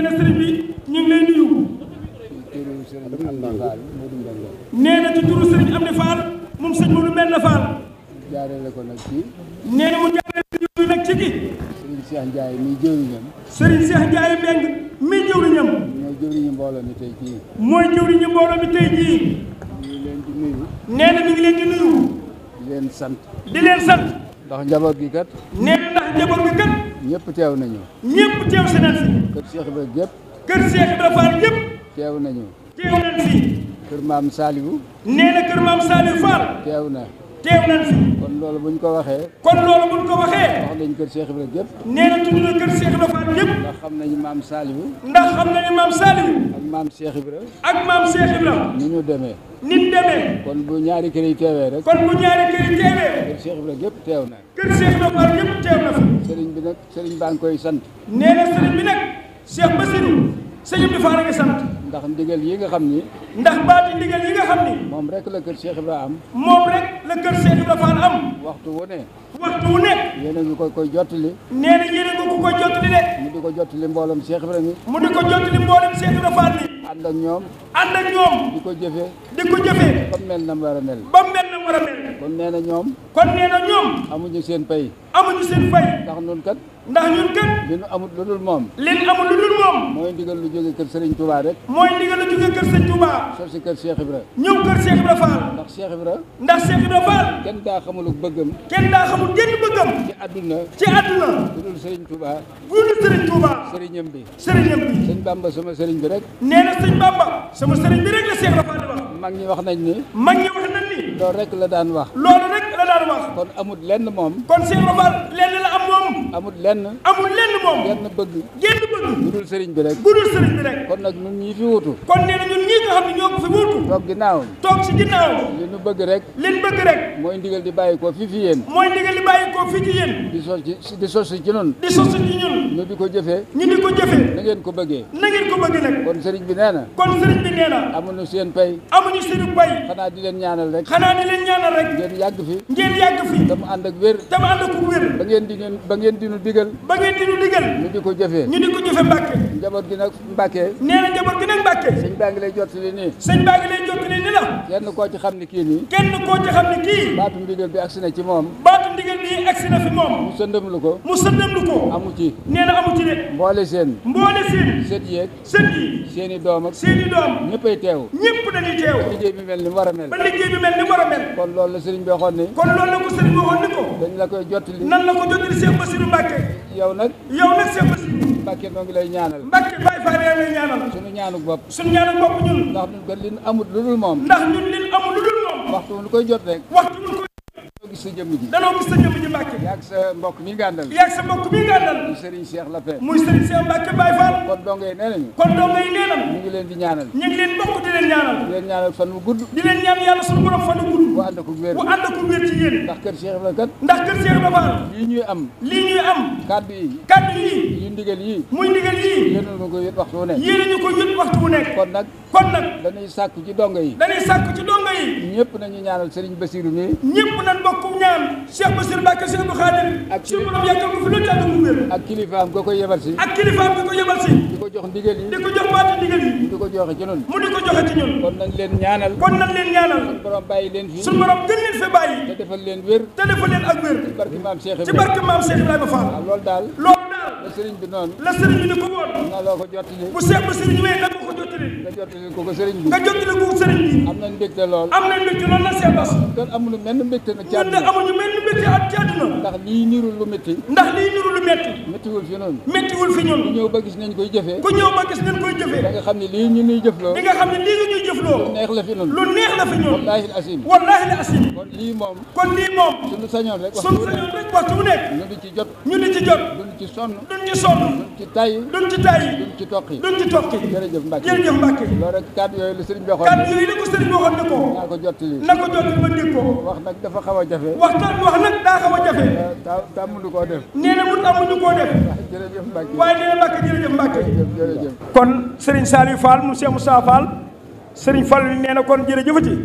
na sëriñ bi ñu ngi lay nuyu. nee na ci turu sëriñ Amdi Fall moom sëñ Modou Mbène Fall. jaarale ko nag ci. nee na mu jaarale ko nag ci gi. sëriñ Cheikh Ndiaye mi jëwriñam. sëriñ Cheikh Ndiaye Mbeng mi jëwriñam. mooy jëwriñu mbooloo mi tey jii. mooy jëwriñu mbooloo mi tey jii. ñu ngi leen di nuyu. nee na mi ngi leen di nuyu. di leen sant. di leen sant. ndax njaboot gi kat. nee na ndax njaboot gi kat. ñëpp teew nañu. ñëpp teew si nañ fi. kër Cheikh Ibra gépp. kër Cheikh Ibra Fall yëpp. teew nañu. teew nañ fi. kër maam Saliou. nee na kër maam Saliou Fall. teew na. teew nañ fi. kon loolu buñ ko waxee. kon loolu buñ ko waxee. wax nañ kër Cheikh Ibra gépp. nee na tudd na kër Cheikh Ibra Fall yëpp. ndax xam nañu maam Saliou. ndax xam nañu maam Saliou. ak maam Cheikh Ibra. ak maam Cheikh Ibra. ni ñu demee. nit demee. kon bu ñaari kër yi teewee rek. kon bu ñaari kër yi teewee. kër Cheikh Ibra gépp teew na. kër Cheikh Ibra Fall yëpp teew na fi. sëriñ bi nag sëriñ baa ngi koy sant. nee na sëriñ bi nag Cheikh Bassirou sëñ Amdi Fall a ngi sant. ndax ndigal yi nga xam ni. ndax baati ndigal yi nga xam ni. moom rek la kër Cheikh Ibra am. moom rek la kër Cheikh Ibra Fall am. waxtu wu ne. waxtu wu nekk. yéen a ngi koy jottali. nee na yéen a ko koy jottali de. mu di ko jottali mbooloom Cheikh Ibra mi. mu di ko jottali mboolem Cheikh Ibra Fall ni. ànd ak ñoom. ànd ak ñoom. di ko jëfee. di ko jëfee. ba mel na mu war a mel. ba mel na war a mel. kon nee na ñoom. kon nee na ñoom. amuñu seen pay. amuñu seen fay. ndax nun kat. ndax ñun kat. li nu amut lu dul moom. li nu amul lu dul moom. mooy ndigal lu jóge kër Serigne Touba rek. mooy ndigal lu jóge kër Sëñ Touba. sos si kër Cheikh Ibra. ñëw kër Cheikh Ibra Fall. ndax Cheikh Ibra. ndax Cheikh Ibra Fall. kenn daa xamul bëggam. kenn daa xamul genn bëggam. ci àdduna. ci àdduna. lu dul Serigne Touba. bu dul Serigne Touba. sëriñam bi. sëriñam bi. sëñ Bamba sama sëriñ bi rek. nee na sëñ Bamba sama sëriñ bi rek la Cheikh Ibra Fall di wax. mag ñi wax nañ ni. mag ñi wax nañ ni. loolu rek la daan wax. loolu rek la daan wax. kon amut lenn moom. kon Cheikh Ibra Fall lenn la am moom. amut lenn. amul lenn moom. genn bëgg. genn bëgg. lu dul sëriñ bi rek. bu dul sëriñ bi rek. kon nag ñun ñii fi wutu. kon nee na ñun ñii nga xam ne ñoo ko fi wuutu. toog ginnaawam. toog si ginnaaw. li nu bëgg rek. liñ bëgg rek. mooy ndigal di bàyyi ko fi yéen. mooy ndigal li bàyyi ko fii ci yéen. di sos ci ñun. di sos ci ñun. ñu di ko jëfee. ñu di ko jëfee. na ngeen ko bëggee. na ngeen ko bëgg nag. kon sëriñ bi nee na. kon sëriñ bi nee na. amuñu seen pay. amuñu seenu pay. xanaa di leen ñaanal rek. xanaa di leen ñaanal rek. ngeen yàgg fi. ngeen yàgg fi. te mu ànd ak wér. te mu ànd ak wér. ba ngeen di nu digal. ba ngeen di nu digal. ñu di ko jëfee. ñu di ko jëfe Mbàkke. njaboot gi nag Mbàkke. nee na njaboot gi nag Mbàkke. sëñ baa ngi lay jottali nii. sëñ baa ngi lay jottali ni la. kenn koo ci xam ni kii nii. kenn koo ci xam ne kii. baatu ndigal bi agsi na ci moom. baatu ndigal bi agsi na fi moom. mu sëndam lu ko. mu sëndamlu ko. amu ci. nee na amu ci de. mboole seen. mboole seen. sët yeeg. sët yi. seen i doom ak. seen i doom. ñëppay teew. ñëpp dañuy teew. liggéey bi mel ni mu war a mel. ba liggéey bi mel ni war a mel. kon loolu la sëriñ bi waxoon ni. kon loolu la ko sëriñ bi waxoon ni ko. dañ la koy jottali. nan la ko jottali Cheikh Bassirou Mbacke. yow nag. yow nag Cheikh Bassirou. Mbàkke noo ngi lay ñaanal. Mbacke Baye Fall yaa lay ñaanal. sunu ñaanuk bopp. suñu ñaanal bopp ñun. ndax ñun kat li nu amut lu dul moom. ndax ñun li amul lu dul moom. waxtu bu nu koy jot rek. waxtu bu ñu koy. danoo gis sa jëmm ji. danoo gis sa jëmm ji Mbacke. yaag sa mbokk mi nga àndal. yaag sa mbokk mi nga àndal. muy Serigne Cheikh Lapé. muy Serigne Cheikh Mbacke Baye Fall. kon dongo yi nee nañu. kon dongo yi nee nañu. ñu ngi leen di ñaanal. ñu ngi leen bokk di leen ñaanal. di leen ñaanal fan wu gudd. di leen ñaan yàlla suñu borom fan wu gudd. bu ànd ak wér. bu ànd ak wér ci yéen. ndax kër Cheikh Ibra kat. ndax kër Cheikh Ibra Fall. lii ñuy am. lii ñuy am. kàddu yi. kàddu yi. yu ndigal yi. muy ndigal yii. yéen a ko yët waxtu wu ne. yéen a ñu ko yët waxtu wu nekk. kon nag. kon nag. dañuy sàkku ci dongo yi. dañuy sàkku ci dongo yi. ñëpp nañu ñaanal Serigne Bassirou mi. ñëpp nañ bokk ñaan Cheikh Bassirou Mbacke Cheikh Abdou Khadir. ak suñu borom yàggal ko fi lu tàgg mu wér. ak kilifaam nga koy yebal si. ak kilifaam bi ko yebal si. di ko jox ndigal yi. di ko jox baati ndigal yi. di ko joxe ci ñun. mu di ko joxe ci ñun. kon nañ leen ñaanal. kon nañ leen ñaanal. suñu borom bàyyi leen fii. suñu borom gën leen fi bàyyi. te defal leen wér. te defal leen ak wér. ci barke maam Cheikh ci Ibrahima. barke maam Cheikh Ibrahima Fall. waaw loolu daal. loolu daal. la sëriñ bi noonu. la sëriñ bi ni ko woon. na loo ko jottali. bu Cheikh Bassirou ñëwee nag ko jottali. nga jottali ko sëriñ bi. nga jottali ko sëriñ bi. am nañ mbégte lool. am nañ mbégte lool la Cheikh Bass. kon amuñu menn mbégte nag ci ñun de àdduna. amuñu mel ni mbégte at ci àdduna. ndax lii niru lu métti. ndax lii niru lu metti. méttiwul fi noonu. mettiwul fi ñun. ku ñëw ba gis nañ koy jëfee. ku ñëw ba gis nañ koy jëfee. da nga xam ne lii ñu nuy jëfloo. di nga xam ne lii nga ñuy jëfloo. neex la fi noonu. lu neex la fi ñun. wallaahi asim. wallaahi la asim. kon lii moom. kon lii moom. suñu sañoon rek. suñu sañoon rek waxtu bu nekk. ñu di ci jot. ñu di ci jot. duñ ci sonn. duñ ci sonn. duñ ci tay. duñ ci tàyyi. duñ ci toqi. duñ ci tokki. jërëjëf Mbacke. jërëjëf Mbacke. loolu rek kàddu yooyu la sëriñ bi waxoon. kàddu yooyu la ko sëriñ bi waxoon ne ko. naa ko jottali. na ko jot ba dégg ko. wax nag dafa xaw a jafe. waxtaan wax nag daa xaw a jafe. tàmmuñu koo def. nee na mun amuñu koo def. jërëjëf Mbacke. waaye nee na Mbacke jërëjëf Mbacke. jërëjëf. kon Serigne Saliou Fall mu Cheikh Moussa Fall Serigne Fall wi nee na kon jërëjëfati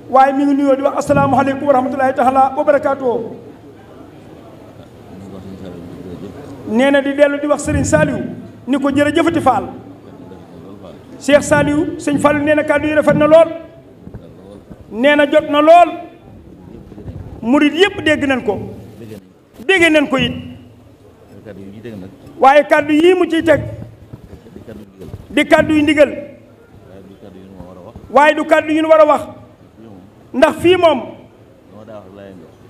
waaye mi ngi nuyoo di wax asalaamaaleykum wa rahmatulahi taala wa barakaatu. nee na di dellu di wax Serigne Saliou ni ko jërëjëfati Fall. Cheikh Saliou sëñ Fall nee na kàddu yi rafet na lool. nee na jot na lool. murit yëpp dégg nañ ko. dégg nañ ko it. waaye kàddu yii mu ciy teg. di kàddu yu ndigal. waaye du kàddu yu ñu war a wax. ndax fii moom.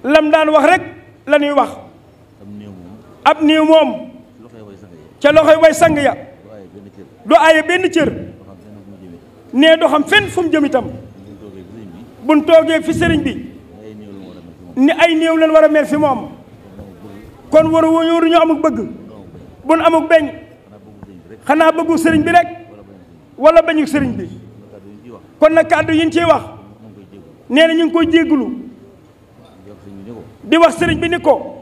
lam daan wax rek la ñuy wax. ab néew moom. ca loxoy way sang ya. du aaye benn cër. nee doo xam fenn fu mu jëm itam. buñ toogee fi sëriñ bi. ni ay néew lañ war a mel fi moom. kon waruñu amuk bëgg. buñ amuk beñ. xanaa bëggu sëriñ bi rek. wala bañu sëriñ bi. kon nag kàddu yi ñu ciy wax. nee na ñu ngi koy jéggulu. di wax sëriñ bi ni ko.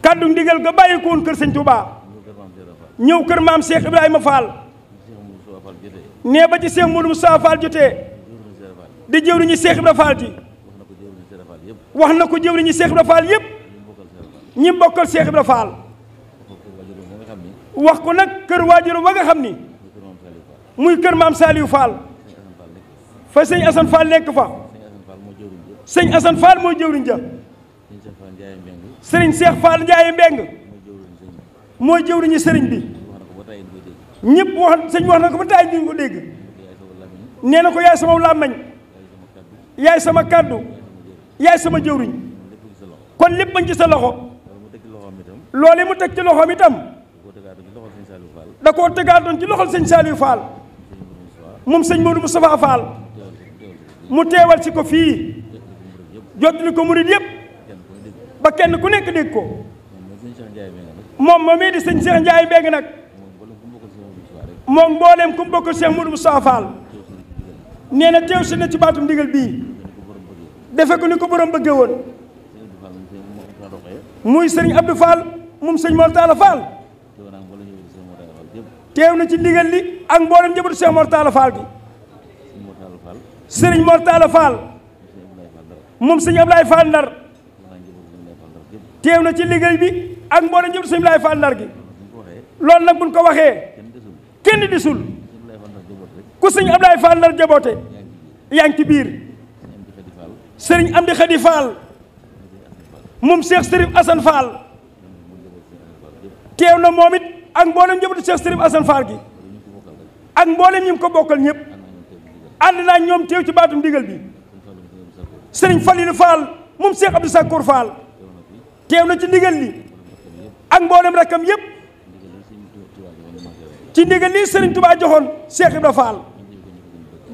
kàddu ndigal ga bàyyi ko woon kër sëñ Touba. ñëw kër maam Cheikh Ibrahima Fall. nee ba ci Cheikh Modou Moustapha Fall jotee. di jëwriñu Cheikh Ibrahima Fall ji. wax na ko jëwriñu Cheikh Ibrahima Fall yëpp. ñi bokkal Cheikh Ibrahima Fall. wax ko nag kër waajur wa nga xam ni. muy kër maam Saliou Fall. fa sëñ Assane Fall nekk fa. sëñ Assane Fall mooy jëwriñ ja. sëriñ Cheikh Fall Ndiaye Mbeng mooy jëwriñu sëriñ bi. ñëpp wax sëñ wax na ko ba taay ñu ko dégg. nee na ko yaay sama làmmañ. yaay sama kàddu. yaay sama jëwriñ. kon lépp bañ ci sa loxo. loole mu teg ci loxoom itam. da koo tegaatoon ci loxol sëñ Saliou Fall. moom sëñ Modou Moustapha Fall. mu teewal ci ko fii. jottali ko murid yëpp. ba kenn ku nekk dégg ko. moom moomii di sëñ Cheikh Ndiaye Mbeng nag. moom mbooleem ku mu bokkal Cheikh Modou Moustapha Fall. nee na teew si na ci baatum ndigal bii. defe ko ni ko borom bëggee woon. muy sëriñ Abdou Fall moom sëñ Mor Talla Fall. teew na ci ndigal li ak mboolem njabootu Cheikh Mor Talla Fall gi. sëriñ Mor Talla Fall moom sëñ Ablaye Fall Ndar. teew na ci liggéey bi ak mboolem njabootu sëñ Ablaye Fall Ndar gi. loolu nag buñ ko waxee kenn disul. ku sëñ Ablaye Fall Ndar jaboote yaa ngi ci biir. sëriñ Amdi Khady Fall moom Cheikh Sërif Assane Fall. teew na moom it ak mboolem njabootu Cheikh Sërif Assane Fall gi. ak mboolem ñi mu ko bokkal ñëpp. ànd naa ñoom teew ci baatum ndigal bi. sëriñ Falilou Fall moom Cheikh Abdou Sakour Fall. teew na ci ndigal li ak mboolem rakkam yëpp. ci ndigal li sëriñ Touba joxoon Cheikh Ibra Fall.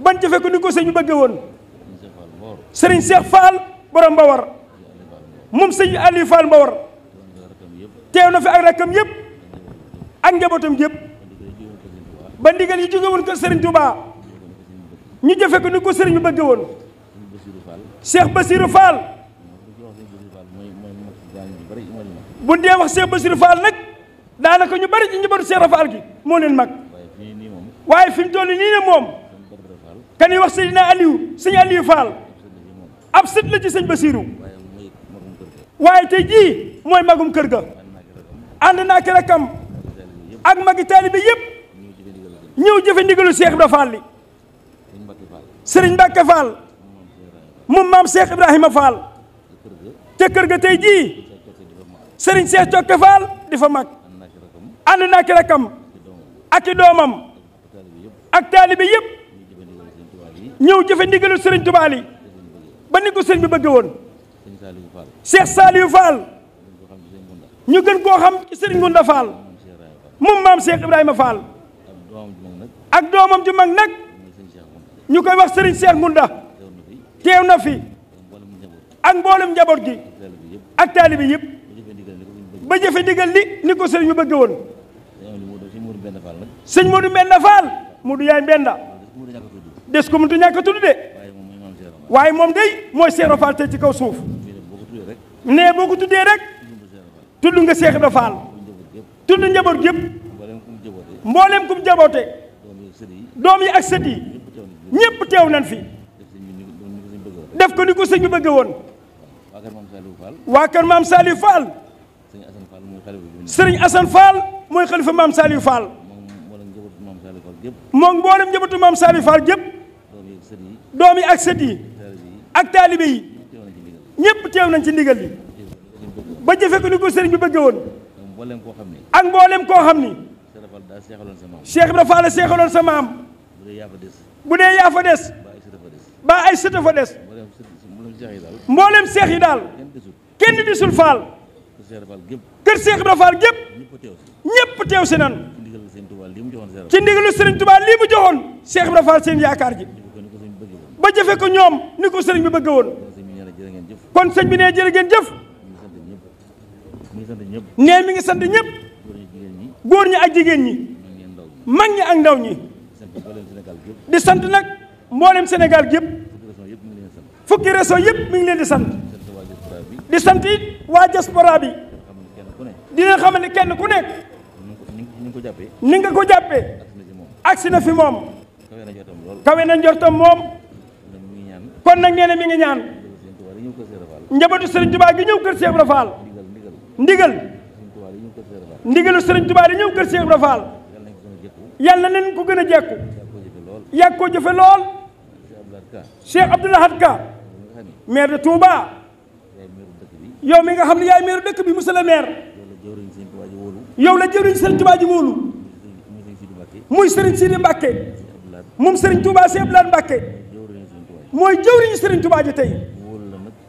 ban jëfe ko ni ko sëñ bi bëgge woon. sëriñ Cheikh Fall borom Mbawar moom sëñ Aliou Fall Mbawar. teew na fi ak rakkam yëpp ak njabootam yëpp. ba ndigal yi jóge woon ko sëriñ Touba ñu jëfe ko ni ko sëriñ bi bëgge woon. Cheikh Bassirou Fall. bu dee wax Cheikh Bassirou Fall nag daanaka ñu bari ci njabootu Cheikh Fall gi moo leen mag. waaye fi mu toll nii ne moom. kan yi wax Seydina Aliou sëñ Aliou Fall. ab sët la ci sëñ Bassirou. waaye tey jii mooy magum kër ga. ànd naa ki rakkam ak magi taalibe yëpp. ñëw jëfe ndigalu Cheikh Ibra Fall li. sëriñ Mbacke Fall moom maam Cheikh Ibrahima Fall. te kër ga tey jii sëriñ Cheikh Cokke Fall di fa mag. ànd naa ki rakkam ak i doomam ak taalibe yëpp. ñëw jëfe ndigalu sëriñ Touba li ba ni ko sëriñ bi bëgge woon. Cheikh Saliou Fall ñu gën koo xam ci sëriñ Ngunda Fall moom maam Cheikh Ibrahima Fall. ak doomam ju mag nag ñu koy wax sëriñ Cheikh Ngunda. teew na fi ak mboolem njaboot gi ak taalibe yëpp. ba jëfe ndigal li ni ko sëriñ bi bëgge woon. sëñ Modou Mbenda Fall Modou yaay Mbenda des ko mëntu ñàkk a tudd de. waaye moom day mooy Cheikh Ibra Fall tey ci kaw suuf. nee boo ko tuddee rek tudd nga Cheikh Ibra Fall. tudd njaboot yëpp. mbooleem kum jaboote. doom yi ak sët yi ñëpp teew nañ fi. def ko ni ko sëñ bi bëgge woon. waa kër maam Saliou Fall sëriñ Assane Fall mooy xalifa maam Saliou Fall. moom mboolem njabootu maam Saliou Fall gépp. doom yi ak sët yi ak taalibe yi ñëpp teew nañ ci ndigal li ba jëfe ko ni ko sëriñ bi bëgge woon. ak mboolem koo xam ni Cheikh Ibra Fall la seexaloon sa maam. bu dee yaa fa des ba ay sëta fa des mboolem seex yi daal kenn disul Fall. kër Cheikh Ibra Fall gépp ñëpp teew si nan ci ndigalu sëriñ Touba lii mu joxoon Cheikh Ibra Fall seen yaakaar ji ba jëfe ko ñoom ni ko sëriñ bi bëgg woon. kon sëñ bi nee jërë ngeen jëf. nee mi ngi sant ñëpp góor ñi ak jigéen ñi mag ñi ak ndaw ñi di sant nag mboolem Sénégal gépp fukki région yëpp mi ngi leen di sant it waa diaspora bi dina xamal ne kenn ku nekk ni nga ko jàppee agsi na fi moom kawe na njortam moom. kon nag nee na mi ngi ñaan njabootu Serigne Touba gi ñëw kër Cheikh Ibra Fall ndigalu Serigne Touba di ñëw kër Cheikh Ibra Fall yàlla na leen ko gën a jekku yàgg koo jëfe lool. Cheikh Abdou Lahad Ka maire de Touba yow mi nga xam ne yaay maire dëkk bi monsieur le maire yow la jëwriñ Serigne Touba ji wóolu muy Serigne Sidi Mbacke moom Serigne Touba Cheikh Abdou Lahad Mbacke mooy jëwriñu Serigne Touba ji tey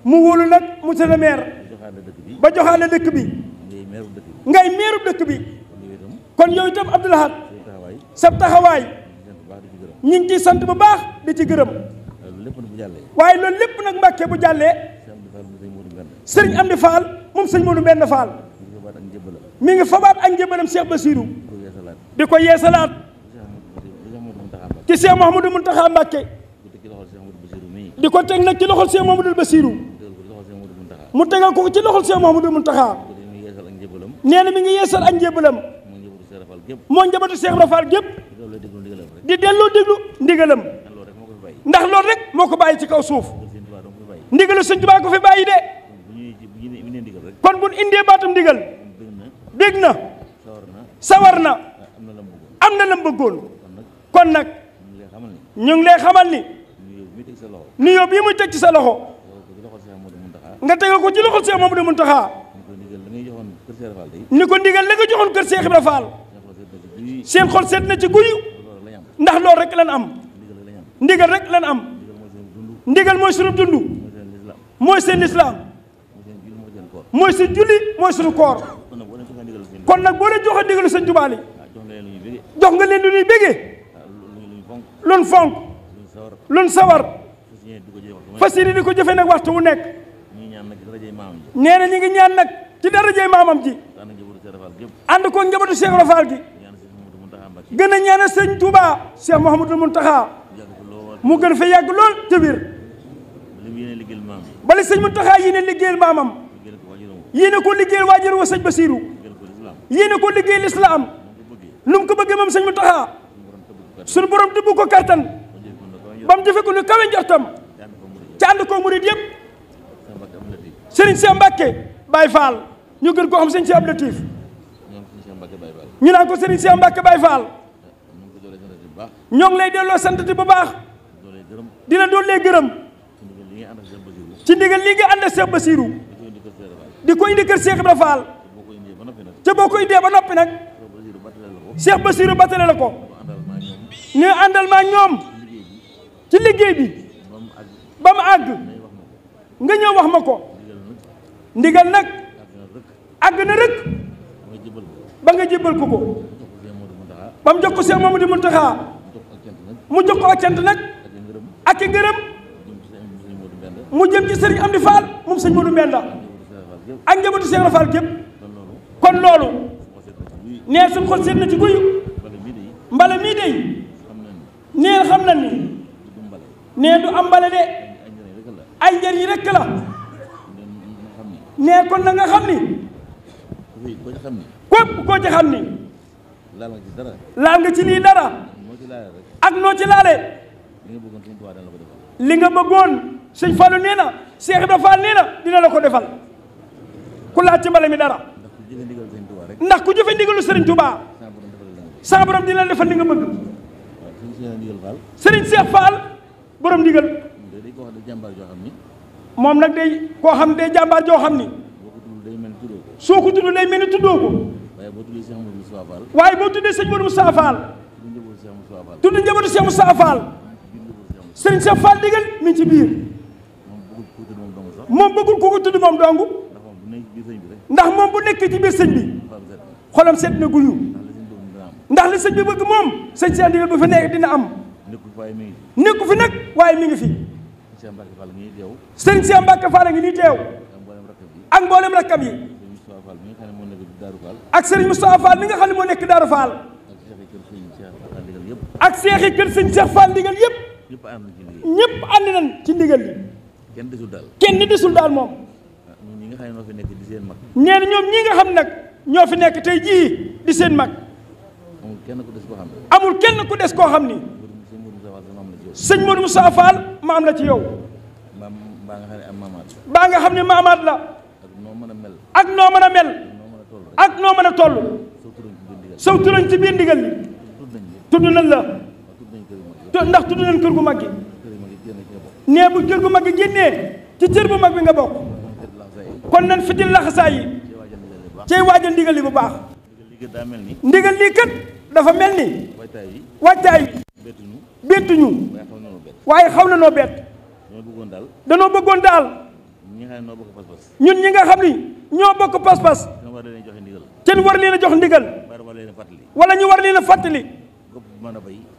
mu wóolu nag monsieur le maire ba joxaale dëkk bi ngay meeru dëkk bi. kon yow itam Abdou Lahad sab taxawaay ñu ngi ciy sant bu baax di ci gërëm waaye loolu lépp nag Mbàkke bu jàllee sëriñ Amdi Fall moom sëñ Modou Mbend Fall mi ngi fabaat ak njëbalam Cheikh Bassirou di ko yeesalaat ci Cheikh Mouhamadou Mountakha Mbàkke di ko teg nag ci loxol Cheikh Mouhamadou Bassirou mu tegal ko ci loxol Cheikh Mouhamadou Mountakha nee na mi ngi yeesal ak njëbalam moo njabootu Cheikh Ibra Fall gépp di delloo déglu ndigalam ndax loolu rek moo ko bàyyi ci kaw suuf ndigalu Sëñ Tuubaa ko fi bàyyi de. kon bu indee baatam ndigal dégg na sawar na am na lam bëggoon. kon nag ñu ngi lay xamal ni nuyoo bii muy teg ci sa loxo nga tegal ko ci loxol Cheikh Mamadou Mountakha ni ko ndigal la nga joxoon kër Cheikh Ibra Fall seen xol seet na ci guyu ndax loolu rek lan am ndigal rek lan am ndigal mooy sunu dund mooy seen lislaam mooy seen julli mooy sunu koor. kon nag boo leen joxe ndigalu Sëñ Tuubaa li jox nga leen lu ñuy bégee lun fonk lun sawar fas yéene di ko jëfe nag waxtu wu nekk. nee na ñu ngi ñaan nag ci darajey maamam ji ànd ko njabootu Cheikh Ibra Fall gi gën a ñaanal Sëñ Tuubaa Cheikh Mouhamadou Mountakha mu gën fa yàgg lool te wér bali Sëñ Mountakha yéene liggéeyal maamam yéene ko liggéeyal waajur wa Sëñ Bassirou yéene ko liggéeyal lislaam lu mu ko bëggee moom Sëñ Mountakha suñu borom tëbb ko kattan ba mu jëfe ko nu kawe njortam ca ànd ko murid yëpp. Serigne Cheikh Mbacke Baye Fall ñu gën koo xam Serigne Cheikh Abdou Latif ñu naan ko Serigne Cheikh Mbacke Baye Fall ñoo ngi lay delloo santati bu baax di la doon lee gërëm ci ndigal lii nga ànd ak Cheikh Bassirou di ko indi kër Cheikh Ibra Fall ca boo ko indee ba noppi nag Cheikh Bassirou batale la ko ne àndal maa ñoom ci liggéey bi ba mu àgg nga ñëw wax ma ko ndigal nag àgg na rek ba nga jébbal ko ko ba mu jox ko Cheikh Mamadou Mountakha mu jox ko ak cant nag ak i ngërëm mu jëm ci Serigne Amdi Fall moom Sëñ Modou Mbenda ak njabootu Cheikh Ibra Fall gépp. kon loolu nee suñ xol seet na ci guyu mbale mii day nee xam na ni nee du am mbale de ay njëriñ rek la nee kon na nga xam ni képp koo ci xam ni laal nga ci lii dara ak noo ci laale li nga bëggoon Sëñ Fallu nee na Cheikh Ibra Fall nee na dina la ko defal ku laal ci mbale mi dara ndax ku jëfe ndigalu Sëriñ Tuubaa sa borom dina defal li nga bëgg. Sëriñ Cheikh Fall borom ndigal moom nag day koo xam day jàmbaar joo xam ni soo ko tudd day mel ni tuddoo ko waaye boo tuddee sëñ Modou Moustapha Fall tudd njabootu Cheikh Moustapha Fall Sëriñ Cheikh Fall ndigal mi ngi ci biir moom bëggul ku ko tudd moom dong ndax moom bu nekkee ci biir sëñ bi xolam seet na guyu ndax li sëñ bi bëgg moom sëñ Cheikh ndigal bu fa nekk dina am nekku fi nag waaye mi ngi fi Sëriñ Cheikh Mbacke Fall a ngi nii teew ak mboolem rakkam yi ak Sëriñ Moustapha Fall mi nga xam ne moo nekk Daaru Fall ak seexi kër sëñ Cheikh Fall ndigal yëpp ñëpp ànd nañ ci ndigal li kenn desul daal moom nee na ñoom ñi nga xam nag ñoo fi nekk tey jii di seen mag amul kenn ku des koo xam ni sëñ Modou Moustapha Fall maam la ci yow baa nga xam ne maamaat la ak noo mën a mel ak noo mën a toll saw turañ ci biir ndigal li tudd nañ la ndax tudd nañ kër gu mag gi nee bu kër gu mag gi génnee ci cër bu mag bi nga bokk kon nañ fitil laxasaay yi cay waajal ndigal li bu baax ndigal lii kat dafa mel ni waajtaay bi bettuñu waaye xaw na noo bett danoo bëggoon daal ñun ñi nga xam ni ñoo bokk pas-pas kenn war leen a jox ndigal wala ñu war leen a fàttali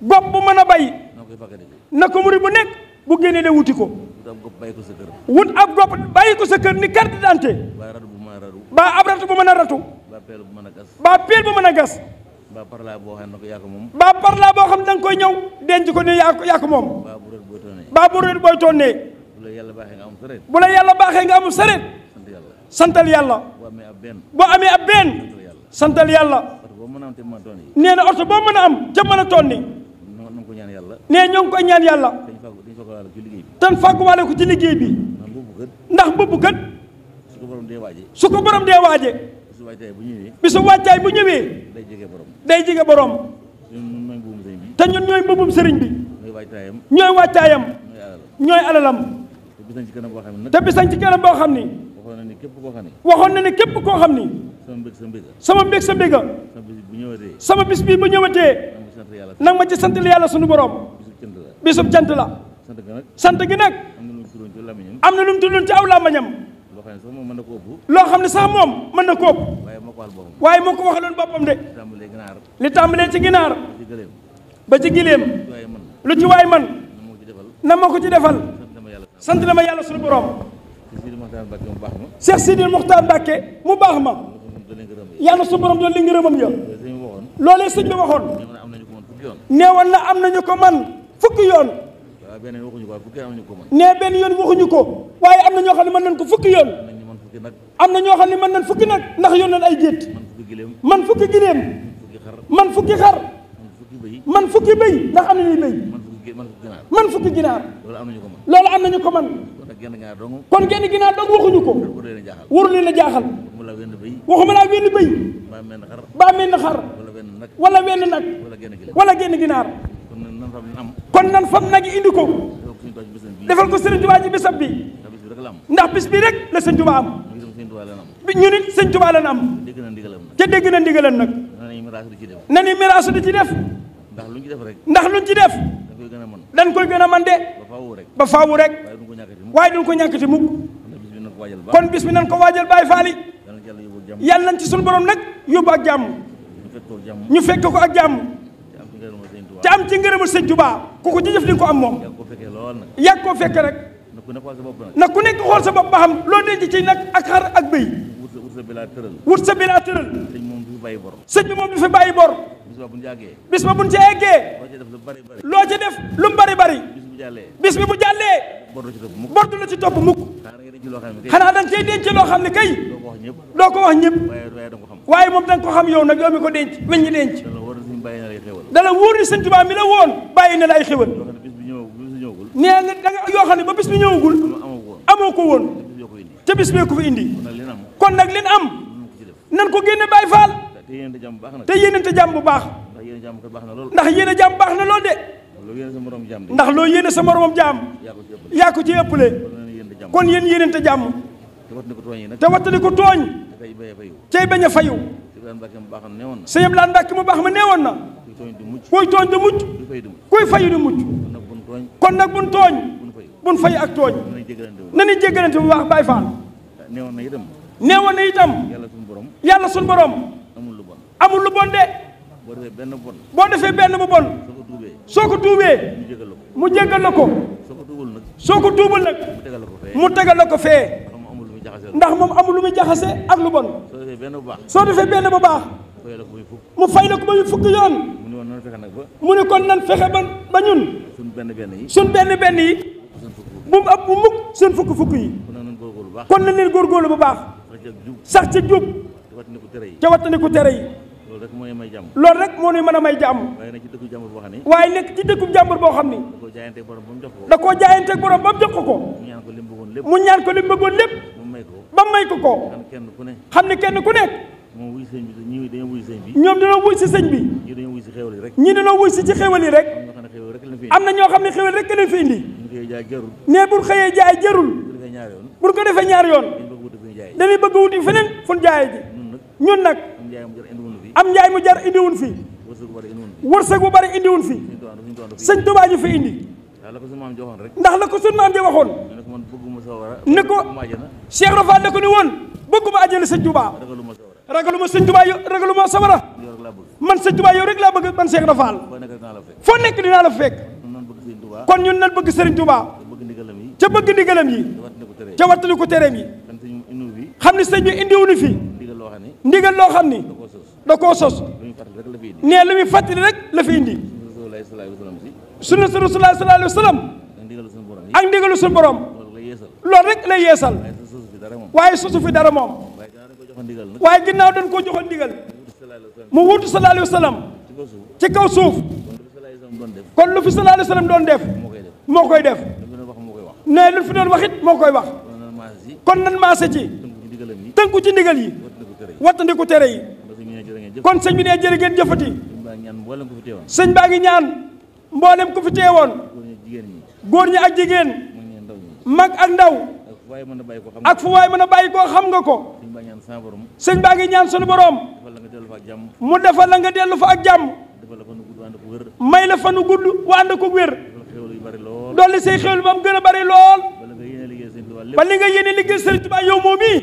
gopp bu mën a bay na ko murid bu nekk bu génnee de wuti ko wut ab gopp bàyyi ko sa kër ni carte d'identité baa ab ratu bu mën a ratu baa peel bu mën a gas baa parla boo xam ne da nga koy ñëw denc ko ne yaa ko moom baa bu réet booy toonnee bu la yàlla baaxee nga amul sareet santal yàlla boo amee ab benn santal yàlla nee na oto boo mën a am ca mën a tonni nee ñoo ngi koy ñaan yàlla tan fàgguwaale ko ci liggéey bi ndax bëbb kat su ko borom dee waaje bisu wàccaay bu ñëwee day jege borom te ñun ñooy mbëbbum sëriñ bi ñooy wàccaayam ñooy alalam te bisañ ci kanam boo xam ni waxoon na ne képp koo xam ni sama mbég sa mbéga sama bis bi bu ñëwatee nag ma ci sant yàlla sunu borom bisub cant la sant gi nag am na lu mu tuddoon ci aw làmbañam loo xam ne sax moom mën na ko ëpp waaye moo ko waxaloon boppam de li tàmbalee ci ginaar ba ci gileem lu ci waay man na ma ko ci defal sant na ma yàlla sunu borom Cheikh Sidi Mokhtar Mbacke mu baax ma yàlla sunu borom doon li ngërëmam ya loolee sëñ bi waxoon neewoon na am nañu ko man fukki yoon nee benn yoon waxuñu ko waaye am na ñoo xam ne mën nañ ko fukki yoon am na ñoo xam ne mën nañ fukki nag ndax yoon nañ ay gétt man fukki gileem man fukki xar man fukki bëy ndax am na ñuy bëy man fukki ginaar loolu am nañu ko man kon genn ginaar dong waxuñu ko waru leen a jaaxal waxuma laa wenn bëy baa mel na xar wala wenn nag wala genn ginaar kon nan fam nag indi ko defal ko Sëriñ Tuubaa ci bisab bi ndax bis bi rek la Sëriñ Tuubaa am ñu nit Sëriñ Tuubaa lan am te dégg na ndigalam nag na ni miraasu di ci def ndax luñ ci def dañ koy gën a man de ba faawu rek waaye duñ ko ñàkkati mukk kon bis bi nañ ko waajal Baay Faal yi yàlla nañ ci suñu borom nag yóbbu ak jàmm ñu fekk ko ak jàmm te am ci ngërëmul Sëñ Tuubaa ku ko ci jëf di nga ko am moom yàgg koo fekk rek na ku nekk xool sa bopp ba xam loo denc ci nag ak xar ak bëy wut sa bilaa tëral sëñ bi moom du fi bàyyi bor bis ba buñ ci eggee loo ci def lu mu bari bari bis bi bu jàllee bor du la ci topp mukk xanaa danga cay denc loo xam ne kay doo ko wax ñëpp waaye moom danga ko xam yow nag yow mi ko denc weñ ñi denc dala wóor ni Sëñ Tuubaa mi la woon bàyyi na la ay xéwal nee nga da nga yoo xam ne ba bis bi ñëwagul amoo ko woon te bis bee ko fi indi kon nag leen am nan ko génne Baye Fall te yéen a jàmm baax na te yéenante jàmm bu baax ndax yéen a jàmm kat baax na lool ndax yéen a jàmm baax na lool de loolu yéen sa morom jàmm de ndax loo yéene sa moromam jàmm yaa ko ci ëppale kon yéen yéenante jàmm te wat na ko tooñ yi nag te wattali ko tooñ te kay baye fayu cay bañ a fayu Ibrahima Mbacke mu baax na newoon na sëñ Abdoulaye Mbacke mu baax ma neewoon na kuy tooñ du mucc kuy tooñ du mucc du fay du mucc kuy fayu du mucc kon nag bun tooñ kon nag buñ tooñ bun fayu buñ fayu ak tooñ nañ jéggalante wu nañu jéggalante bu baax Baye Fall newoon na itam neewoon na itam yàlla suñu borom amul lu bon amul lu bon de boo defee benn bon boo defee benn bu bon soo ko tuubee soo ko tuubee ñu jégal la ko mu jéggal la ko soo ko tuubul nag soo ko tuubul nag mu tegal la ko fee mu tegal la ko fee xam amul lu muy jaxase ndax moom amul lu muy jaxase ak lu bon soo defee benn bu baax soo defee benn bu baax fay la ko muy fukk mu fay la ko ba ñu fukki yoon mu ne woon nan fexe nag ba mu ne kon nan fexe ba ñun suñ benn yi suñ benn yi suñ fukk bu mu ëpp bu mukk seen fukk yi kon nag nan góorgóorlu bu baax kon nañ leen góorgóorlu bu baax sax ci jub te wattandiku tere yi ca wattandiku tere yi loolu rek mooy may jàmm loolu rek moo ñuy mën a may jàmm waaye nag ci dëkku jàmbur boo xam ne waaye nekk ci dëkkub jàmbur boo xam ni da koo jaayante borom ba mu jox ko da koo jaayanteeg borom ba mu jox ko mu ñaan ko li mu bëggoon lépp mu ñaan ko li mu bëggoon lépp mu may ko ba may ko xam kenn ku ne xam ne kenn ku nekk moom wuy sëñ bi ñii dañoo wuy sëñ bi ñoom dañoo wuy si sëñ bi ñii dañoo wuy si xéwal yi rek ñii dañoo wuy si ci xéwal yi rek am na xam ne xéwal rek lañ fi indi am na ñoo xam ne xéwal rek leen fi indi ñu koy jaay jarul ne bu xëyee jaay jërul bu defee ñaari yoon bu ko defee ñaari yoon dañ bëgg wuti fi ñu jaay dañuy bëgg wuti feneen fu ñu jaayee ji ñun nag am njaay mu jar indi wunu fi am njaay mu jar indiwun fi wërsëg bu bari indi wunu fi wërsëg bu bari indiwun fi sëñ Tuubaa ñu fi indi ndax la ko suñu maam joxoon rek ndax la ko suñu maam ji waxoon ne ko man bëgguma sawara ne ko Cheikh Rafal da ko ni woon bëgguma àjjana sëñ Tuubaa ragaluma sawara ragaluma sëñ Tuubaa ragaluma sawara yow rek laa bëgg man sëñ Tuubaa yow rek laa bëgg man Cheikh Rafal foo nekk dinaa la fekk foo nekk dinaa la fekk nan bëgg sëñ Tuubaa kon ñun nan bëgg sëriñ Tuubaa bëgg ndigalam yi ca bëgg ndigalam yi ca wattali ko tereem yi kan sëñ inu bi xam ni sëñ bi indiwuñu fi ndigal loo xam ne ndigal loo xam ni da koo sos lu ñu fàttali rek la fi indi nee lu muy fàttali rek la fi indi Rasulullaahi sallallaahu alayhi wa sallam si sunna sa Rasulullaahi sallallaahu alayhi wa sallam ak ndigalu suñu borom yi ak ndigalu suñu borom loolu la yeesal loolu rek lay yeesal waaye sa sosu fi dara moom waaye sosu fi dara moom waaye gannaaw dañ ko joxoon ndigal nag waaye ginnaaw dañ koo joxoon ndigal mu wutu sallallaahu alayhi wa sallam ci kaw suuf ci kaw suuf kon lu fi sallallaahu alayhi wa sallam doon def kon lu fi sallallaahu alayhi wa sallam doon def moo koy def moo koy def lu fi doon wax moo koy wax ne lu fi doon wax it moo koy wax kon nan maase si kon nan maase ci tënku ci ndigalam yi tënku ci ndigal yi wattandiku tere yi kon sëñ bi ne jërë ngeen jëfati ñaan mboolem ko fi teewoon sëñ baa ngi ñaan mboolem ku fi teewoon góor ñi ak jigéen mag ak ndaw ak fu waay mën a bàyyi koo xam nga ko sëñ baa ngi ñaan sunu borom mu defal la nga dellu fa ak jàmm may la fanu gudd wa ànd ko wér dolli say xéwal ba mu gën a bari lool ba li nga yéene liggéey sëriñ Tuubaa yow moom mii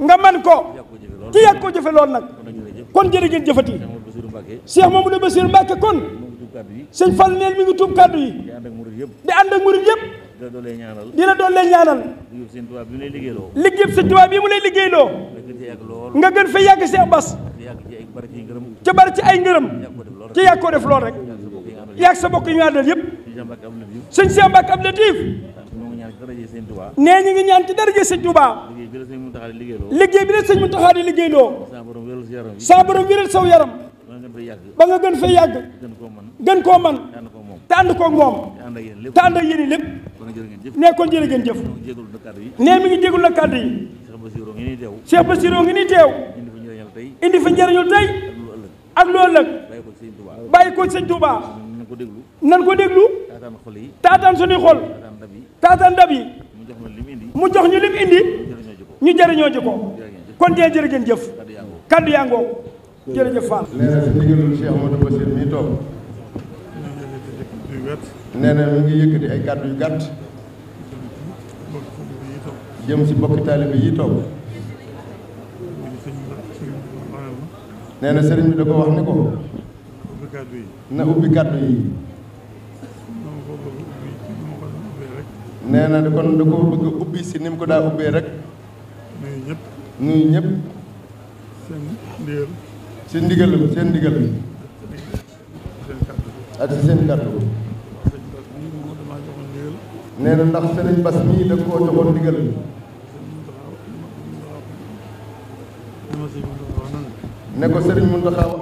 nga man ko ci yàgg ko jëfe lool nag kon jërë ngeen jëfati Cheikh Mamadou Bassirou Mbacké kon sëñ Fall neel mi ngi tuub kàddu yi di ànd ak murid yëpp di la doon leen ñaanal liggéey sëñ Tuubaa bii mu lay liggéeyloo nga gën fa yàgg Cheikh Bass ca bari ci ay ngërëm ci yàgg koo def lool rek yàgg sa bokk yi ñu àndal yëpp sëñ Cheikh Mbacké Abdou Latif nee ñu ngi ñaan ci daraje sëñ Tuubaa liggéey bi la sëñ Muntaxaa di liggéeyloo saa borom wéral saw yaram ba nga gën fay yàgg gën koo man te ànd koog moom te ànd ak yéen lépp nee kon jërë ngeen jëf nee mi ngi jégul na kàddu yi Cheikh Bassirou ngi nii teew indi fa njëriñul tey ak loolu nag bàyyi ko sëñ Tuubaa nan ko déglu taataan suñuy xol taataan ndab yi mu jox ñu lim indi ñu jëriñoo ji ko kon dee jërë ngeen jëf kaddu yaa ngoo jërëjëf Fall. nee na si ndigalul Cheikh Amadou Bassir mii toog nee na mi ngi yëkkati ay kaddu yu gàtt jëm si bokki taalibe yi toog nee na sëriñ bi da ko wax ni ko na ubbi kaddu yi nee na kon da ko bëgg ubbi si ni mu ko daa ubbee rek nuyu ñëpp si ndigal seen ndigal ak si seen kàddu nee na ndax sëriñ Bass mii da koo joxoon ndigal ne ko sëriñ Mountakha wax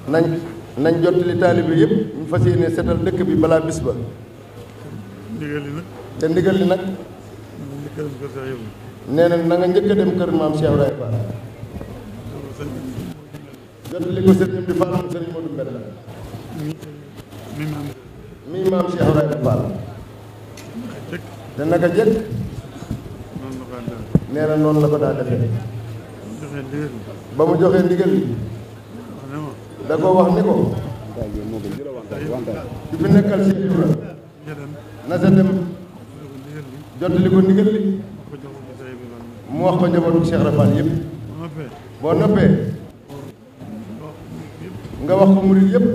na ne nañ jottali taalibe yëpp ñu fas yéene setal dëkk bi balaa bis ba te ndigal li nag nee na na nga njëkk a dem kër maam Cheikh Ibrahima Fall. jotali ko sëriñam di Fall moom sëriñ Modou Mbenda. mii maam Cheikh Ibrahima Fall. te naka jëkk. nee na noonu la ko daa defee. ba mu joxee ndigal li. da ko wax ni ko. di fi nekkal Cheikh Ibrahima. na sa dem. jotali ko ndigal li. mu wax ko njabootu Cheikh Ibrahima Fall yëpp. boo noppee. nga wax ko murid yëpp.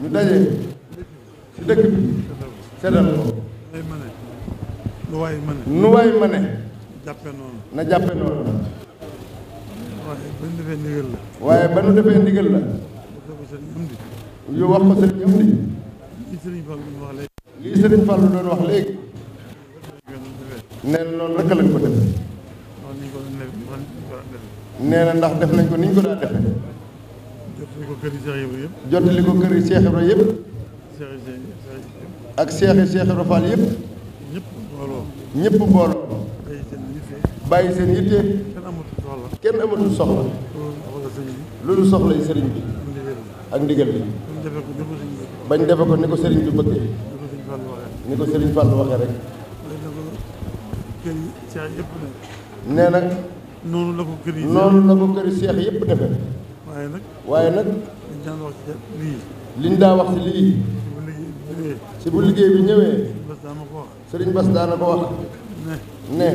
ñu daje. ci dëkk bi. seddal ko. nu waay ma ne. na jàppe noonu. waaye ba nu defee ndigal la. yu wax ko sëriñ am di. lii sëriñ Fallu doon wax léegi. nee na noonu rek lañ ko defe. nee na ndax def nañ ko niñ ko daa defe. jottali ko kër yi Cheikh Ibra yëpp. ak Cheikh Ibra Fall yëpp. ñëpp booloo. bàyyi seen yitte. kenn amatul soxla. loolu soxla yi sëriñ bi. ak ndigal bi. bañ defe ko ni ko sëriñ bi bëggee. ni ko sëriñ Fall waxee rek. nee nag. noonu la ko kër yi Cheikh yëpp defe. waaye nag. liñ daa wax ci lii. ci bu liggéey bi ñëwee. sëriñ Bass daana ko wax. ne.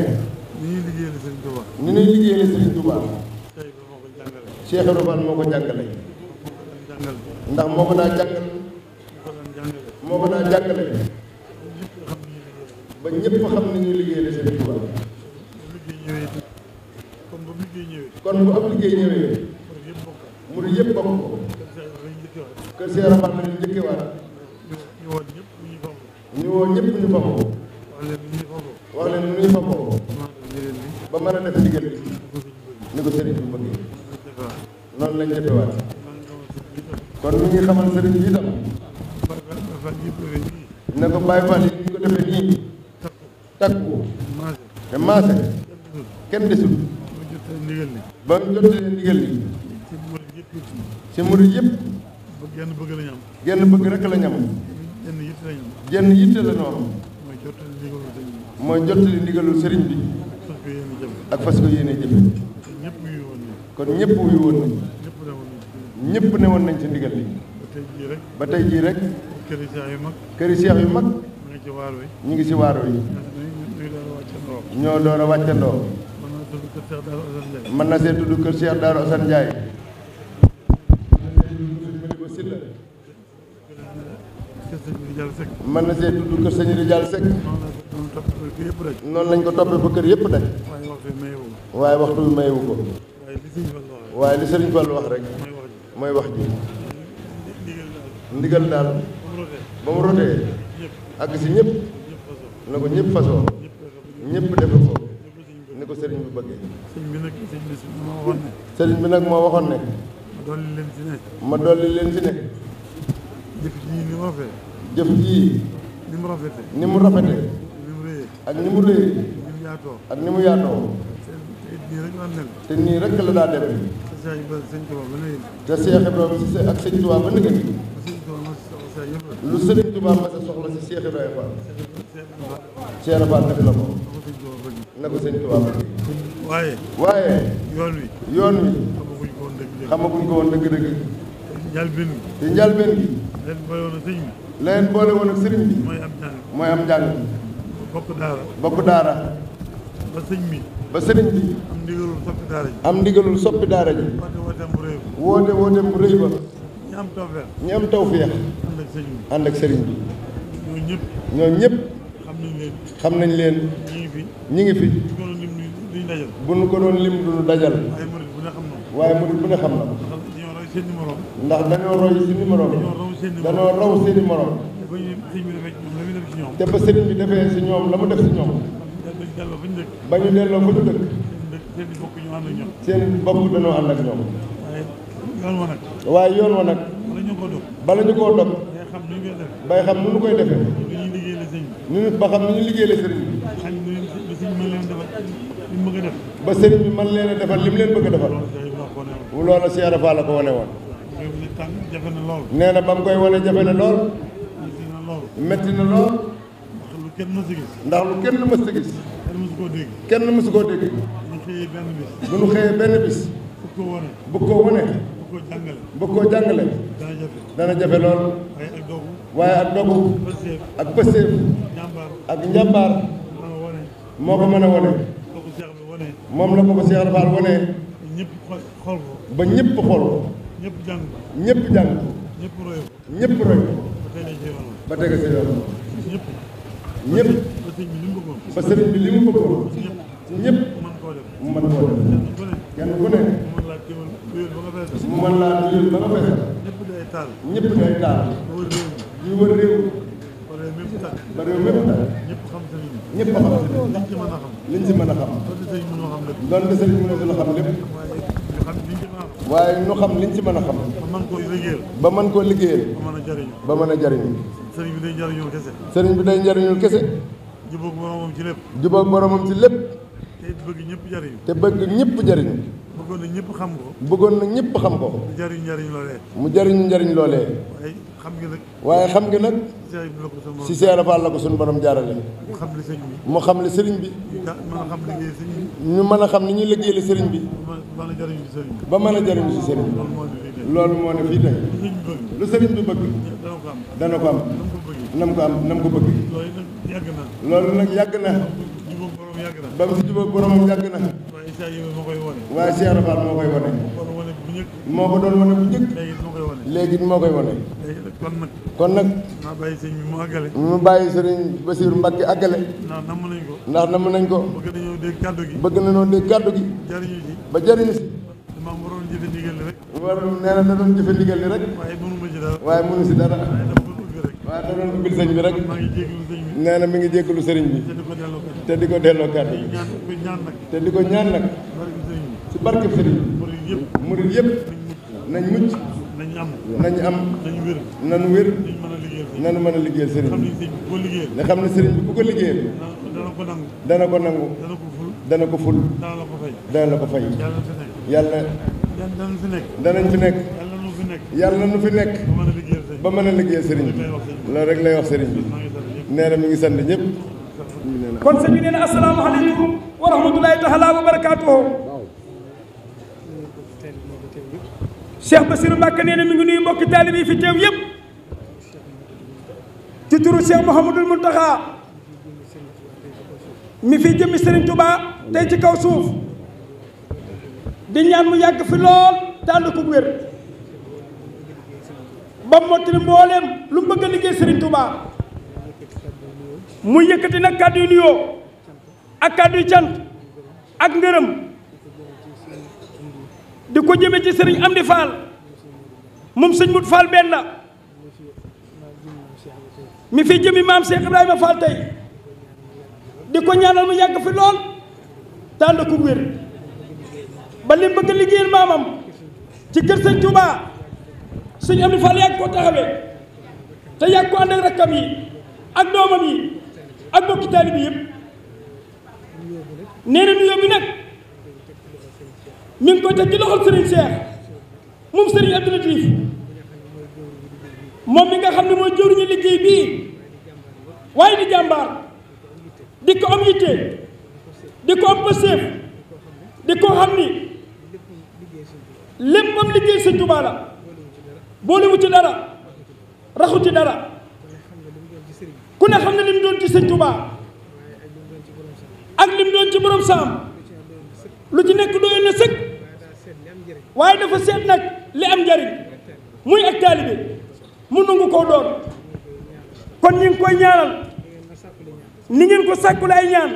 ni ñuy liggéeyale sëriñ Touba. Cheikh Ibra Fall moo ko jàngale. ndax moo ko daa jàngale. ba ñëpp xam ni ñuy liggéeyale sëriñ Touba. kon bu ab liggéey ñëwee. murid yëpp bokk ko. kër Cheikh Ibra Fall lañu njëkkewaat. ñu woo ñëpp ñu bokk ko. wax leen nu ñuy bokkoo. ba mën a def ndigal bi. ni ko sëriñ bi bëggee. noonu lañ defewaat. kon ñu ngi xamal sëriñ bi itam. ne ko Baye Fall yi ñu ko defee nii. takku. te maase. kenn desul. ba mu jottalee ndigal li. ci murid yëpp. genn bëgg rek la ñam. jenn yitte la ñu am. mooy jottali ndigalul sëriñ bi. ak fas ko yéene jëfe. kon ñëpp wuyu woon nañ. ñëpp ne woon nañ ci ndigal li. ba tey jii rek. këri seex yu mag. ñu ngi ci waar wi. ñoo door a wàccandoo. mën na see tudd kër Cheikh Daaru Assane Ndiaye. mën na see tudd kër sëñ Rijal Seck. noonu lañ ko toppee ba kër yëpp daj. waaye waxtu bi mayewu ko. waaye li sëriñ Fall wax rek. mooy wax ji. ndigal daal. ba mu rotee. àgg si ñëpp. na ko ñëpp fasoo. ñëpp defe ko. ni ko sëriñ bi bëggee. sëriñ bi nag moo waxoon ne. ma dolli leen ci ne. jëf jii ni mu rafete ak ni mu rëyee ak ni mu yaatoo te nii rek la daa dem te Cheikh Ibrahima ak sëñ Touba ba nëgë ni lu sëriñ Touba ma sa soxla si Cheikh Ibrahima Fall Cheikh Ibrahima Fall def na ko na ko sëñ Touba bëgg waaye yoon wi xamaguñ ko woon dëgg-dëgg te njalbeen gi leen boole woon ak sëriñ bi mooy am njàng bokk daara ba sëriñ bi am ndigalul soppi daara ji woote wooteem bu rëy ba ñi am tawfeex ànd ak sëriñ bi ñoo ñëpp xam nañ leen ñi ngi fi bu nu ko doon lim du nu dajal waaye murid bu ne xam na ndax dañoo roy si numéro dañoo raw seeni morom te ba sëriñ bi defee si ñoom la mu def si ñoom ba ñu delloo fa ñu dëkk seen bopp dañoo ànd ak ñoom waaye yoon wa nag bala ñu koo dog bay xam nu ñu koy defee ñu ba xam nu ñu liggéeyale sëriñ bi li mu bëgg a def. ba sëriñ bi man leen a defal li mu leen bëgg a defal. loola Cheikh Ibra Fall la ko wane woon. jafe na lool. nee na ba mu koy wane jafe na lool. metti na lool. lu kenn mës a gis. ndax lu kenn mës a gis. kenn mësu koo dégg. kenn mësu koo dégg. bu ñu xëyee benn bis. bu ñu xëyee benn bis. bëgg koo wane. bëgg koo wane. bëgg koo jàngale. bëgg koo jàngale. dana jafe. dana jafe lool. waaye ak dogu. waaye ak dogu. pëseef. ak pëseef. njàmbaar. ak njàmbaar. moo ko mën a wane. moom la ko Cheikh Ibra Fall wane. ñëpp xool ko. ba ñëpp xool ko. ñëpp jàng. ñëpp jàng. ñëpp roy ko. ñëpp roy ko. ba tege ci yoon. ñëpp. ñëpp. ba sëriñ bi li mu bëggoon. ñëpp. mën koo def. mu mën koo def. kenn ku ne. mu mën laa téewal ba nga feesal. mu mën laa téewal ba nga feesal. ñëpp day taal. ñëpp day taal. ñu wër réew mi. ñu wër réew mi. ba réew mépp taal. ba réew mépp taal. ñëpp xam sëriñ bi. ñëpp xam sëriñ bi. liñ ci mën a xam. liñ ci mën a xam. doonte sëriñ mënoo xam lépp. doonte sëriñ mënoo xam lépp. waaye ñu xam liñ ci mën a xam. waaye ñu xam liñ ci mën a xam. ba mën koo liggéeyal. ba mën koo liggéeyal. ba mën a jariñu. ba mën a jariñu. sëriñ bi day jariñul kese. sëriñ bi day jariñul kese. jubóog boromam ci lépp. jubóog boromam ci lépp. te it bëgg ñëpp jariñu. te bëgg ñëpp jariñu. bëggoon na ñëpp xam ko. bëggoon na ñëpp xam ko. mu jariñu njariñ loolee. mu jariñu njariñ loolee. waaye xam nga nag. waaye xam nga nag. si Cheikh Ibra Fall la ko suñu borom jaarale. mu xam li sëriñ bi. mu xam li sëriñ bi. mën a xam liggéey sëriñ bi. ñu mën a xam ni ñuy liggéeyal sëriñ bi. ba mën a jariñu ci sëriñ bi. ba mën a jariñu ci sëriñ bi. loolu moo ne fii tey. lu sëriñ bi bëgg. dana ko am. nam ko am nam ko bëgg. loolu nag yàgg na. ba mu si jubóog boromam yàgg na. waaye Cheikh Ibra Fall moo koy wane. moo ko doon wane bu njëkk. léegi moo koy wane. kon nag. naa bàyyi sëriñ bi mu àggale. mu bàyyi sëriñ Bassirou Mbacké àggale. ndax namm nañ ko. ndax namm nañ ko. bëgg nañoo dégg kàddu gi. bëgg nañoo dégg kàddu gi. jariñu ci. ba jariñu si. damaa waroon jëfe ndigal li rek. war nee na da doon jëfe ndigal li rek. waaye mënu ma ci dara. waaye mënu si dara. waaye dama doon ubbi rek. waaye da doon ubbil sëñ bi rek. maa ngi jéggalu sëñ bi. nee na mi ngi jéggalu sëriñ bi. te di ko delloo kàddu. te di ko delloo kàddu. ñaan nag. te di ko ñaan nag. si barke sëriñ bi. murid yëpp. nañ mucc. nañ am. nañ am. nañ wér. nañ wér. nañ mën a liggéeyal sëriñ bi. nañu mën a liggéeyal sëriñ bi. nga xam ne sëriñ bi nga xam ne sëriñ bi bu ko liggéeyal. dana ko nangu. dana ko nangu. dana ko ful. dana ko ful. dana la ko fay. dana la ko fay. yàlla yàlla danañ fi nekk. danañ fi nekk. yàlla nu fi nekk. yàlla nu fi nekk. ba mën a liggéeyal sëriñ bi. ba mën a liggéeyal sëriñ bi. loolu rek lay wax sëriñ bi. nee na mi ngi sant ñëpp. kon sëñ bi nee na asalaamaaleykum wa rahmatulahi taala wa barakaatuhu. Cheikh Bassirou Mbacké nee na mi ngi nuyu mbokki taalibe yi fi teew yëpp. ci turu Cheikh Mouhamadul Mountakha mi fi jëmmi Serigne Touba tey ci kaw suuf. di ñaan mu yàgg fi lool te ànd ko wér. ba mottali mbooleem lu mu bëgg a liggéey Serigne Touba. mu yëkkati nag kàddu yu nuyoo ak kàddu yu cant ak ngërëm di ko jëme ci sëriñ Amdi Fall moom sëñ Mut Fall benn mi fi jëmi maam Cheikh Ibrahima Fall tey di ko ñaanal mu yàgg fi lool te ànd ko wér ba li bëgg liggéeyal maamam ci kër sëñ Touba sëñ Amdi Fall yàgg koo taxawee te yàgg ko ànd ak rakkam yi ak doomam yi ak bokki taalibe bi yëpp nee na nuyoo bi nag mi ngi koy teg ci loxol Serigne Cheikh moom Serigne Abdou Latif moom mi nga xam ne mooy jëwriñu liggéey bii waaye di jàmbaar di ko am yitte di ko am pëseef di ko xam ni lépp am liggéey Sëñ Tuubaa la boolewu ci dara raxu ci dara ku ne xam ne lim doon ci Sëñ Tuubaa ak lim doon ci borom saam lu ci nekk doyoon na sëkk waaye dafa seet nag li am njariñ muy ak taalibe mu nangu koo doon kon ñu ngi koy ñaanal ni ngeen ko sàkkul ay ñaan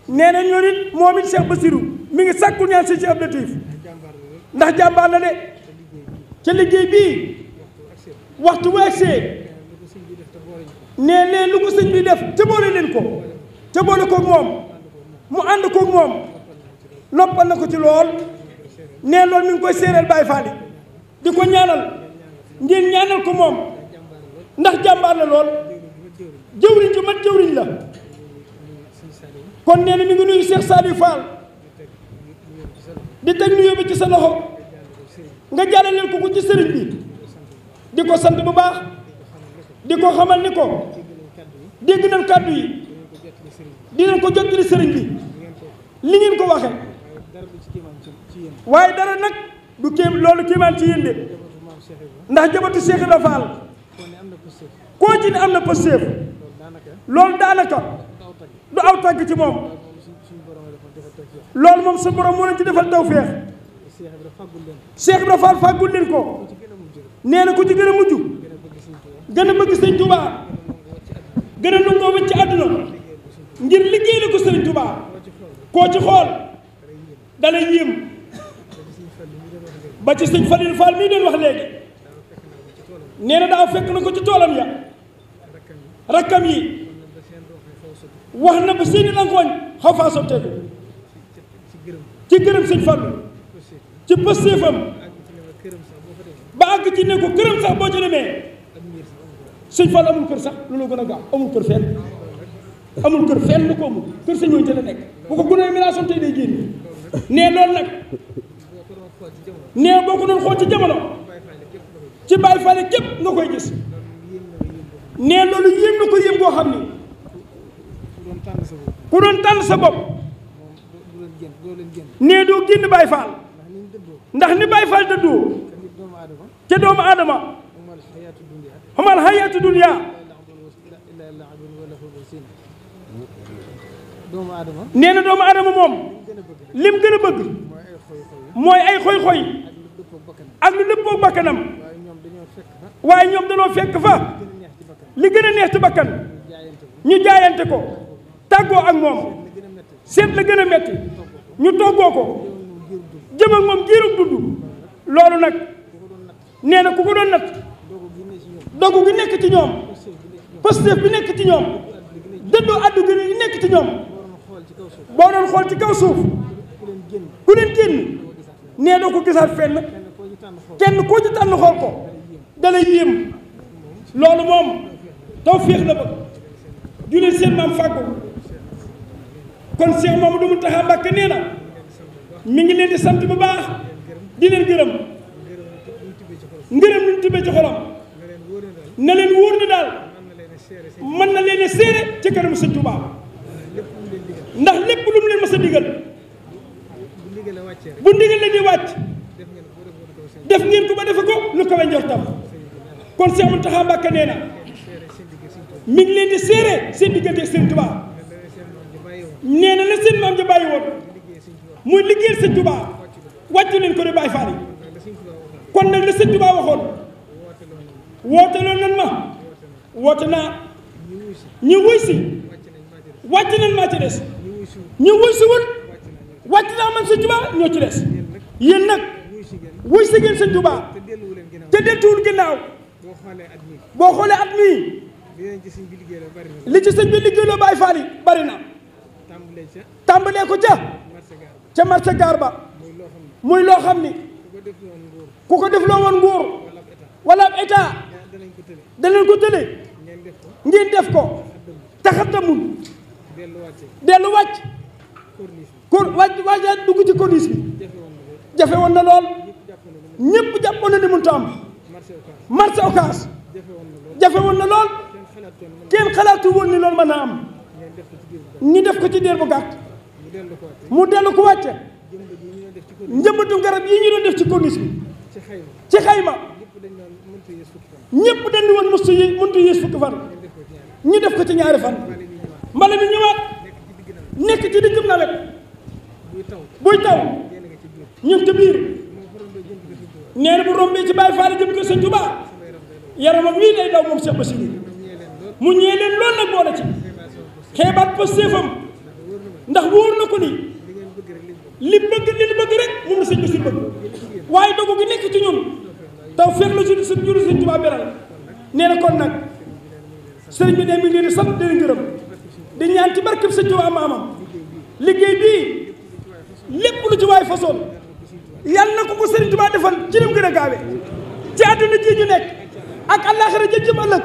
nee na ñoo nit moom it Cheikh Bassirou mi ngi sàkkul ñaan si Cheikh Abdou Latif ndax jàmbaar la de ca liggéey bii waxtu bu agsee nee leen lu ko sëñ bi def ca boole leen ko ca boole koog moom mu ànd koog moom noppal na ko ci lool nee loolu mi ngi koy séeréel Baay Faal di ko ñaanal ngeen ñaanal ko moom ndax jàmbaar la lool jëwriñ ju mat jëwriñ la kon nee na mi ngi nuyu Cheikh Saliou Fall di teg nuyoo bi ci sa loxo nga jàllaleel ko ci sëriñ bi di ko sant bu baax di ko xamal ni ko dégg nañ kàddu yi dinañ ko jottali sëriñ bi li ngeen ko waxe waaye dara nag du loolu kéemaan ci yéen de ndax jabatu Cheikh Ibra Fall koo ci ne am na pëstéef loolu daanaka du aw tàgg ci moom loolu moom sa borom moo leen ci defal tawfeex Cheikh Ibra Fall fàggul leen ko nee na ku ci gën a mujj gën a bëgg sëñ Touba gën a nangoo wecc ci àdduna ngir liggéey la ko sëñ Touba koo ci xool dalay yéem ba ci sëñ Fallou Fall mii doon wax léegi nee na daa fekk na ko ci toolam ya rakkam yi wax na ba seeni lankooñ xaw faa sotteeku ci gërëm sëñ Fallou ci pëstéefam ba àgg ci ne ko këram sax boo ci demee sëñ Fallou amul kër sax loolu gën a gaaw amul kër fenn amul kër fenn lu ko amul kër sëñ ñooñu te la nekk bu ko gunóor mi laa son tey day génn nee loolu nag nee boo ko doon xool ci jamono ci Baay Faal képp nga koy gis nee loolu yéem na ko yéem boo xam ni ku doon tànn sa bopp nee doo génn Baay Faal ndax ni Baay Faal dëddoo ca doomu aadama xamal xayaatu dunya nee na doomu aadama moom lim gën a bëgg mooy ay xoy-xoy ak lu dëppoo bakkanam waaye ñoom dañoo fekk fa li gën a neex ci bakkan ñu jaayante ko tàggoo ak moom seet la gën a metti ñu toggoo ko jëm ak moom giirug dudd loolu nag nee na ku ko doon natt dogu gi nekk ci ñoom pëstéef bi nekk ci ñoom dëddoo addu gi nekk ci ñoom boo doon xool ci kaw suuf ku leen génn nee doo ko gisaat fenn kenn koo ci tànn xool ko dalay yéem loolu moom taw féex la bëgg juleen seen maam fàggul kon Cheikh Mamadou Mountakha Mbacké nee na mi ngi leen di sant bu baax di leen gërëm ngërëm luñ tibbee ci xolam na leen wóor ni daal mën na leen a séere ci kanamu sëñ Touba ndax lépp lu mu leen mës a digal bu ndigal la di wàcc def ngeen ko ba defe ko lu kawe njortam kon Cheikh Mountakha Mbacké nee na mi ngi leen di séere seen diggante sëñ Touba nee na la seen maam ja bàyyi woon muy liggéeyal sëñ Touba wàccu leen ko di Baay Faal yi kon nag la sëñ Touba waxoon woote loon nan ma woote naa ñu wuy si wàcc nañ maa ci des ñu wuy si wul wàcc naa man sëñ Touba ñoo ci des yéen nag wuy si ngeen sëñ Touba te deltuwul ginnaaw boo xoolee at mii li ci sëñ bi liggéeyloo Baay Faal yi bari na tàmbalee ko ca marché gaar ba muy loo xam ni ku ko def loo woon nguur wala ab état danañ ko tële ngeen def ko taxatamul dellu wàcc wàcc dugg ci corniche bi jafe woon na lool ñëpp jàppoon na ni mënut a am marché Ocass jafe woon na lool kenn xalaatu woon ni loolu mën naa am ñu def ko ci diir bu gàtt mu dellu ko wàcce njëmbatu garab yi ñu doon def ci corniche bi ci xayma ñëpp dañu woon mëntu yées fukki fan ñu def ko ci ñaari fan mbala mi ñëwaat nekk ci diggum nawet buy taw ñun ci biir nee na bu rombee ci Baay Faal jëm ko sëñ Touba yaramam wii day daw moom Cheikh Bassirou mu ñee leen loolu nag boole ci xeebaat pëstéefam ndax wóor na ko ni li bëgg rek moom la sëñ Bassirou bëgg waaye dogu gi nekk ci ñun taw feex la ci sëñ juru sëñ Touba beral nee na kon nag sëriñ bi ne mi ngi leen di sant di leen gërëm di ñaan ci barkeb sëñ Touba maamam liggéey bii lépp lu ci waay façon yàlla na ko ko sëriñ Touba defal ci lim gën a gaawe ci àdduna ji ñu nekk ak àllaaxira jëm ëllëg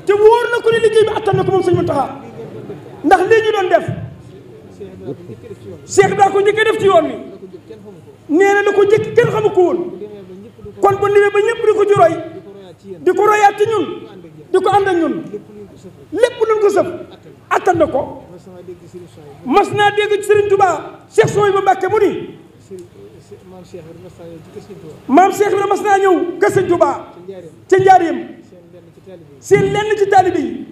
te wóor na ko ni liggéey bi attan na ko moom sëñ Mountakha ndax lii ñu doon def Cheikh daa ko njëkk a def ci yoon wi nee na la ko njëkk kenn xamu ko woon kon bu demee ba ñëpp di ko ci roy di ko royaat ci ñun di ko ànd ak ñun lépp luñ ko sëf attan na ko mas naa dégg ci Serigne Touba Cheikh Soy ba Mbàkke mu ni maam Cheikh Ibra mas naa ñëw kër Serigne Touba ca njaareem seen lenn ci taalibe yi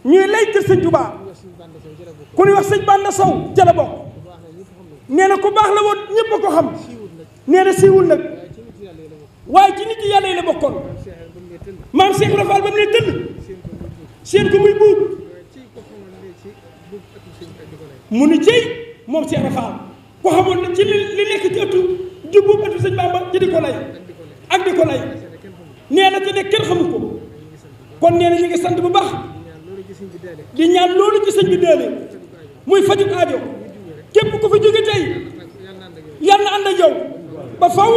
ñuy lay kër Serigne Touba ku ñuy wax sëñ Banda Sow ca la bokk nee na ku baax la woon ñëpp a ko xam nee na siiwul nag waaye ci nit yi yàlla yi la bokkoon maam Cheikh Ibra Fall ba mu ne tëll seen ko muy buub mu ni cey moom Cheikh Ibra Fall ko xamoon na ci li nekk ci ëttu ju buub ëttu sëñ Bamba ci di ko lay ak di ko lay nee na te ne kenn xamu ko kon nee na ñu ngi sant bu baax di ñaan loolu ci sëñ bi déele muy fajug aajo képp ku fi jóge tey yal na ànd ak yow ba faw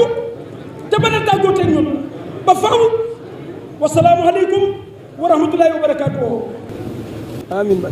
te ba na tàggoo teg ñun ba faw wasalaamu aleykum wa rahmatullahi wa barakaatuhu amin ba